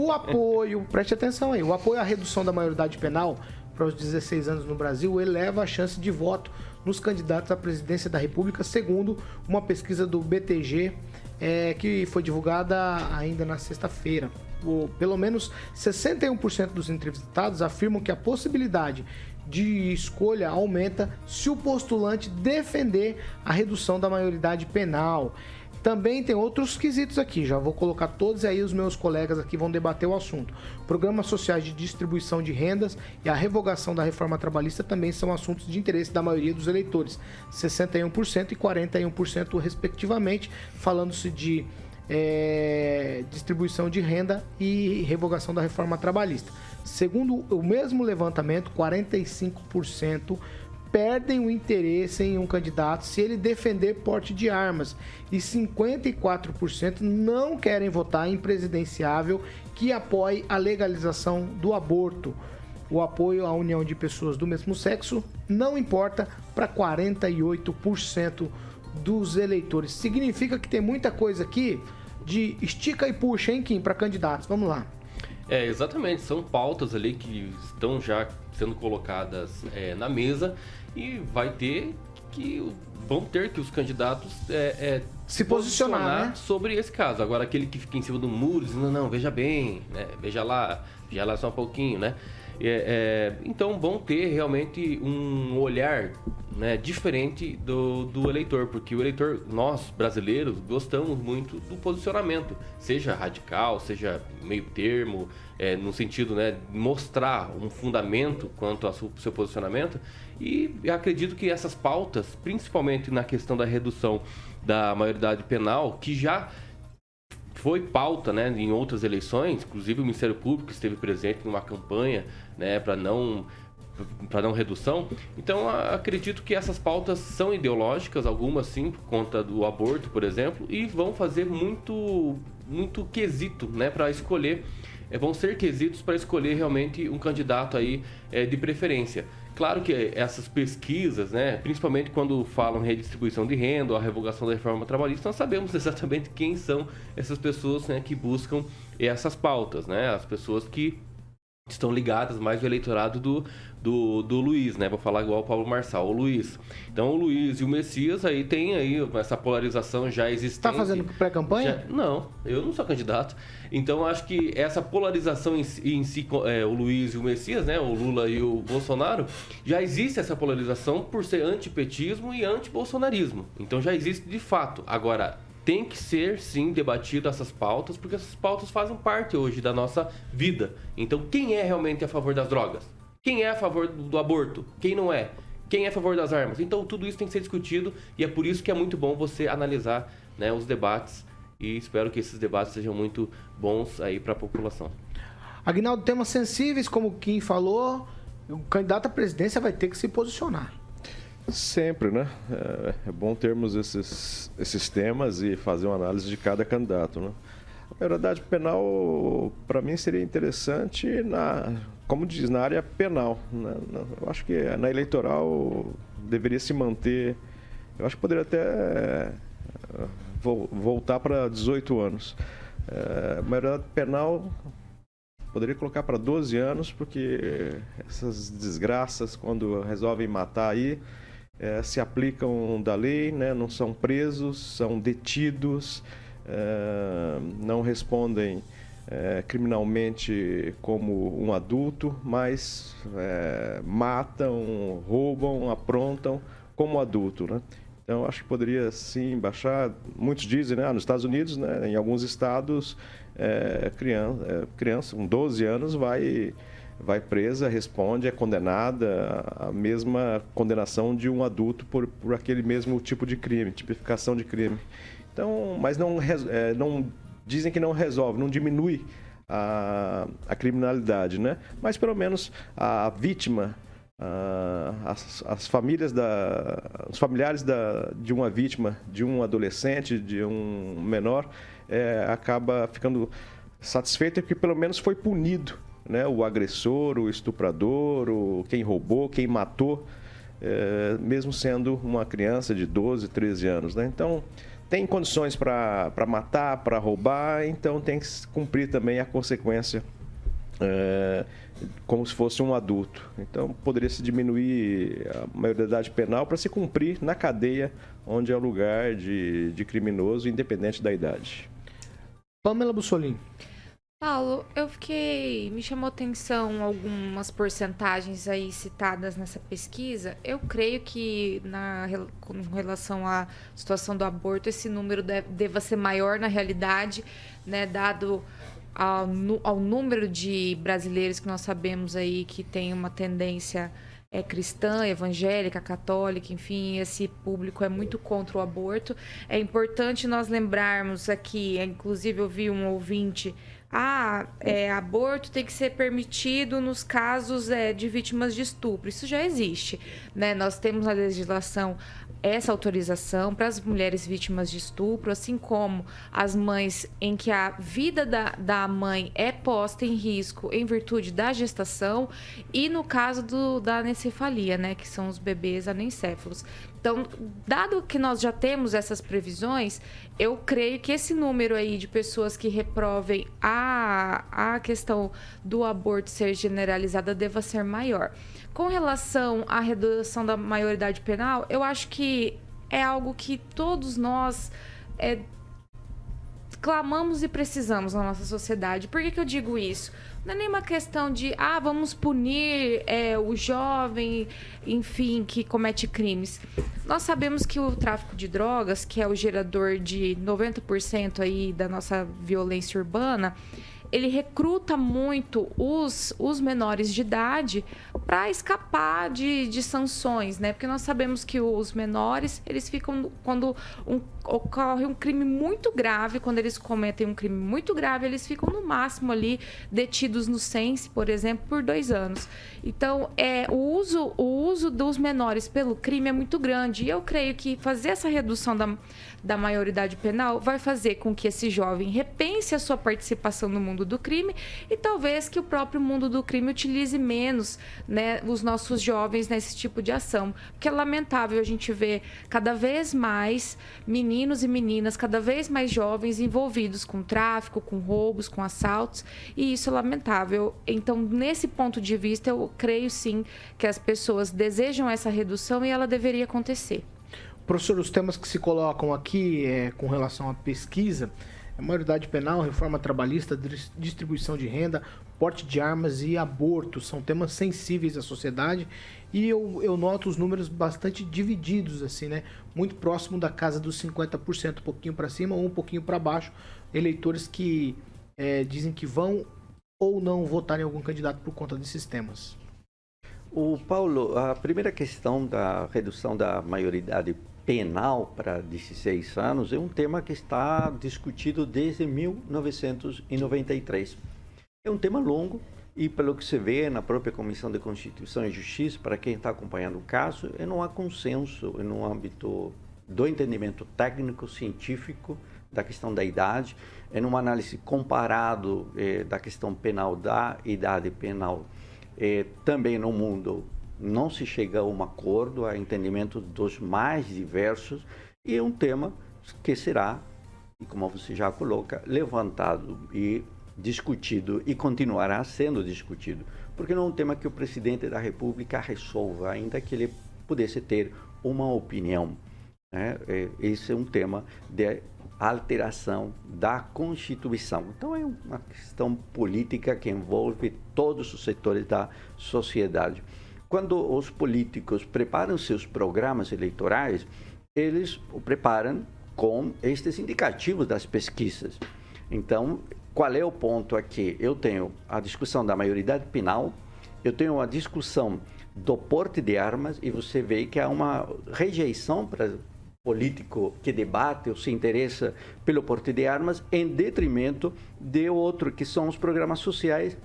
O apoio, preste atenção aí, o apoio à redução da maioridade penal para os 16 anos no Brasil eleva a chance de voto nos candidatos à presidência da República, segundo uma pesquisa do BTG, que foi divulgada ainda na sexta-feira. Pelo menos 61% dos entrevistados afirmam que a possibilidade de escolha aumenta se o postulante defender a redução da maioridade penal. Também tem outros quesitos aqui, já vou colocar todos e aí os meus colegas aqui vão debater o assunto. Programas sociais de distribuição de rendas e a revogação da reforma trabalhista também são assuntos de interesse da maioria dos eleitores, 61% e 41% respectivamente, falando-se de distribuição de renda e revogação da reforma trabalhista. Segundo o mesmo levantamento, 45% perdem o interesse em um candidato se ele defender porte de armas e 54% não querem votar em presidenciável que apoie a legalização do aborto. O apoio à união de pessoas do mesmo sexo não importa para 48% dos eleitores. Significa que tem muita coisa aqui de estica e puxa, hein, Kim, para candidatos. Vamos lá. Exatamente. São pautas ali que estão já sendo colocadas na mesa e vão ter que os candidatos se posicionar, né, sobre esse caso. Agora, aquele que fica em cima do muro, dizendo, não, veja bem, né, veja lá só um pouquinho, né? Então, vão ter realmente um olhar, né, diferente do eleitor, porque o eleitor, nós brasileiros, gostamos muito do posicionamento, seja radical, seja meio termo, no sentido, né, de mostrar um fundamento quanto ao seu posicionamento. E acredito que essas pautas, principalmente na questão da redução da maioridade penal, que já foi pauta, né, em outras eleições, inclusive o Ministério Público esteve presente numa campanha, né, para não redução. Então, acredito que essas pautas são ideológicas, algumas sim, por conta do aborto, por exemplo, e vão fazer muito quesito, né, para escolher, vão ser quesitos para escolher realmente um candidato aí de preferência. Claro que essas pesquisas, né, principalmente quando falam redistribuição de renda ou a revogação da reforma trabalhista, nós sabemos exatamente quem são essas pessoas, né, que buscam essas pautas, né, as pessoas que estão ligadas mais ao eleitorado do Luiz, né? Vou falar igual o Paulo Marçal, o Luiz. Então, o Luiz e o Messias aí tem aí essa polarização já existente. Tá fazendo pré-campanha? Não, eu não sou candidato. Então, acho que essa polarização em si, o Luiz e o Messias, né? O Lula e o Bolsonaro, já existe essa polarização por ser antipetismo e antibolsonarismo. Então, já existe de fato. Agora, tem que ser, sim, debatido essas pautas, porque essas pautas fazem parte hoje da nossa vida. Então, quem é realmente a favor das drogas? Quem é a favor do aborto? Quem não é? Quem é a favor das armas? Então, tudo isso tem que ser discutido e é por isso que é muito bom você analisar, né, os debates, e espero que esses debates sejam muito bons aí para a população. Aguinaldo, temas sensíveis, como o Kim falou, o candidato à presidência vai ter que se posicionar. Sempre, né? É bom termos esses temas e fazer uma análise de cada candidato, né? A maioridade penal, para mim, seria interessante, como diz, na área penal, né? Eu acho que na eleitoral deveria se manter, eu acho que poderia até voltar para 18 anos. A maioridade penal poderia colocar para 12 anos, porque essas desgraças, quando resolvem matar aí, se aplicam da lei, né? Não são presos, são detidos, não respondem criminalmente como um adulto, mas matam, roubam, aprontam como adulto, né? Então, acho que poderia sim baixar. Muitos dizem, né, nos Estados Unidos, né, em alguns estados, criança com 12 anos vai presa, responde, é condenada a mesma condenação de um adulto por aquele mesmo tipo de crime, tipificação de crime. Então, mas não dizem que não resolve, não diminui a criminalidade, né? Mas pelo menos a vítima, os familiares de uma vítima, de um adolescente, de um menor, acaba ficando satisfeito porque pelo menos foi punido, né? O agressor, o estuprador, quem roubou, quem matou, mesmo sendo uma criança de 12, 13 anos, né? Então, tem condições para matar, para roubar, então tem que cumprir também a consequência como se fosse um adulto. Então poderia se diminuir a maioridade penal para se cumprir na cadeia, onde é o lugar de criminoso, independente da idade. Pamela Bussolini. Paulo, me chamou atenção algumas porcentagens aí citadas nessa pesquisa. Eu creio que com relação à situação do aborto, esse número deva ser maior na realidade, né, dado ao número de brasileiros que nós sabemos aí que tem uma tendência cristã, evangélica, católica, enfim, esse público é muito contra o aborto. É importante nós lembrarmos aqui, inclusive eu vi um ouvinte, aborto tem que ser permitido nos casos de vítimas de estupro. Isso já existe, né? Nós temos na legislação essa autorização para as mulheres vítimas de estupro, assim como as mães em que a vida da mãe é posta em risco em virtude da gestação e no caso da anencefalia, né, que são os bebês anencéfalos. Então, dado que nós já temos essas previsões, eu creio que esse número aí de pessoas que reprovem a questão do aborto ser generalizada deva ser maior. Com relação à redução da maioridade penal, eu acho que é algo que todos nós clamamos e precisamos na nossa sociedade. Por que eu digo isso? Não é nenhuma questão de, vamos punir o jovem, enfim, que comete crimes. Nós sabemos que o tráfico de drogas, que é o gerador de 90% aí da nossa violência urbana, ele recruta muito os menores de idade para escapar de sanções, né? Porque nós sabemos que os menores, eles ficam, quando ocorre um crime muito grave, quando eles cometem um crime muito grave, eles ficam no máximo ali detidos no SENSE, por exemplo, por 2 anos. Então, o uso dos menores pelo crime é muito grande. E eu creio que fazer essa redução da maioridade penal vai fazer com que esse jovem repense a sua participação no mundo do crime e talvez que o próprio mundo do crime utilize menos, né, os nossos jovens nesse tipo de ação. Porque é lamentável a gente ver cada vez mais meninos e meninas, cada vez mais jovens envolvidos com tráfico, com roubos, com assaltos, e isso é lamentável. Então, nesse ponto de vista, eu creio sim que as pessoas desejam essa redução e ela deveria acontecer. Professor, os temas que se colocam aqui com relação à pesquisa, maioridade penal, reforma trabalhista, distribuição de renda, porte de armas e aborto, são temas sensíveis à sociedade e eu noto os números bastante divididos, assim, né? Muito próximo da casa dos 50%, um pouquinho para cima ou um pouquinho para baixo, eleitores que dizem que vão ou não votar em algum candidato por conta desses temas. O Paulo, a primeira questão da redução da maioridade penal para 16 anos é um tema que está discutido desde 1993. É um tema longo e, pelo que se vê na própria Comissão de Constituição e Justiça, para quem está acompanhando o caso, não há consenso no âmbito do entendimento técnico, científico da questão da idade, numa análise comparado da questão penal, da idade penal. Também no mundo não se chega a um acordo, a entendimento dos mais diversos, e é um tema que será, e como você já coloca, levantado e discutido e continuará sendo discutido, porque não é um tema que o presidente da República resolva, ainda que ele pudesse ter uma opinião, né? Esse é um tema de alteração da Constituição. Então é uma questão política que envolve todos os setores da sociedade. Quando os políticos preparam seus programas eleitorais, eles o preparam com estes indicativos das pesquisas. Então, qual é o ponto aqui? Eu tenho a discussão da maioridade penal, eu tenho a discussão do porte de armas, e você vê que há uma rejeição para político que debate ou se interessa pelo porte de armas em detrimento de outro, que são os programas sociais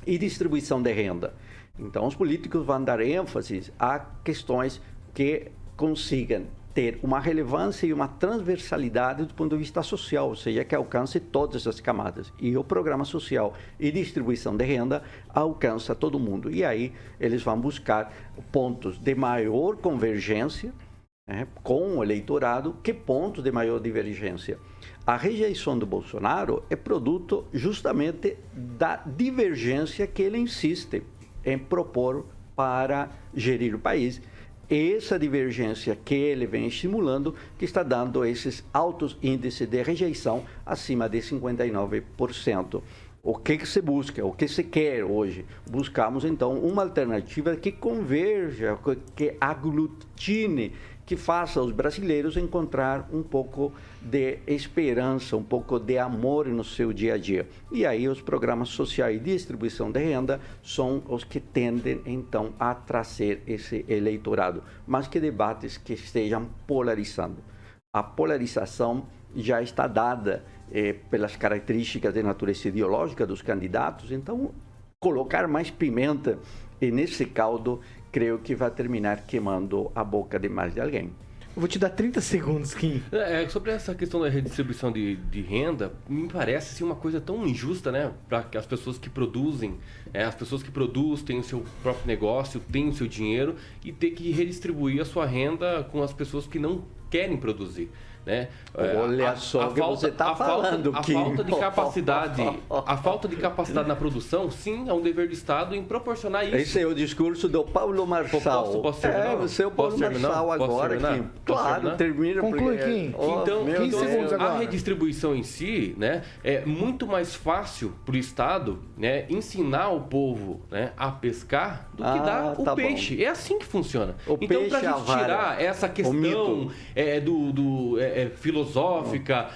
e distribuição de renda. Então, os políticos vão dar ênfase a questões que consigam ter uma relevância e uma transversalidade do ponto de vista social, ou seja, que alcance todas as camadas. E o programa social e distribuição de renda alcança todo mundo. E aí eles vão buscar pontos de maior convergência né, com o eleitorado, que pontos de maior divergência. A rejeição do Bolsonaro é produto justamente da divergência que ele insiste em propor para gerir o país. Essa divergência que ele vem estimulando, que está dando esses altos índices de rejeição acima de 59%. O que se busca, o que se quer hoje? Buscamos, então, uma alternativa que converja, que aglutine, que faça os brasileiros encontrar um pouco de esperança, um pouco de amor no seu dia a dia. E aí os programas sociais de distribuição de renda são os que tendem, então, a trazer esse eleitorado. Mas que debates que estejam polarizando. A polarização já está dada pelas características de natureza ideológica dos candidatos, então colocar mais pimenta nesse caldo, creio que vai terminar queimando a boca de mais de alguém. Eu vou te dar 30 segundos, Kim. Sobre essa questão da redistribuição de renda, me parece assim, uma coisa tão injusta, né? Para as pessoas que produzem, as pessoas que produzem, têm o seu próprio negócio, têm o seu dinheiro e ter que redistribuir a sua renda com as pessoas que não querem produzir. Né? Olha só o que você está falando, Kim. A falta de capacidade na produção, sim, é um dever do Estado em proporcionar isso. Esse é o discurso do Paulo Marçal. Posso terminar? Você é o Paulo Marçal agora, Kim. Claro, termina. Conclui, Kim. Então, 15 segundos agora. A redistribuição em si, né, é muito mais fácil para o Estado, né, ensinar o povo, né, a pescar do que dar o peixe. Bom. É assim que funciona. Então, para a gente tirar essa questão filosófica,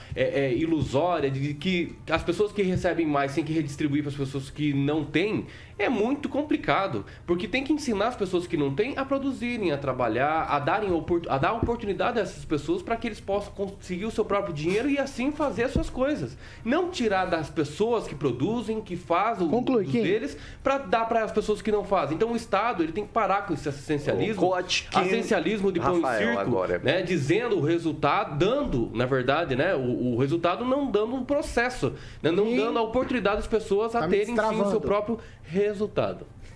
ilusória, de que as pessoas que recebem mais têm que redistribuir para as pessoas que não têm, é muito complicado, porque tem que ensinar as pessoas que não têm a produzirem, a trabalhar, a dar oportunidade a essas pessoas para que eles possam conseguir o seu próprio dinheiro e assim fazer as suas coisas. Não tirar das pessoas que produzem, que fazem dos deles, para dar para as pessoas que não fazem. Então o Estado ele tem que parar com esse assistencialismo de pão e circo, né, dizendo o resultado, dando, na verdade, né, o resultado não dando um processo, né, não dando a oportunidade às pessoas a terem sim o seu próprio resultado.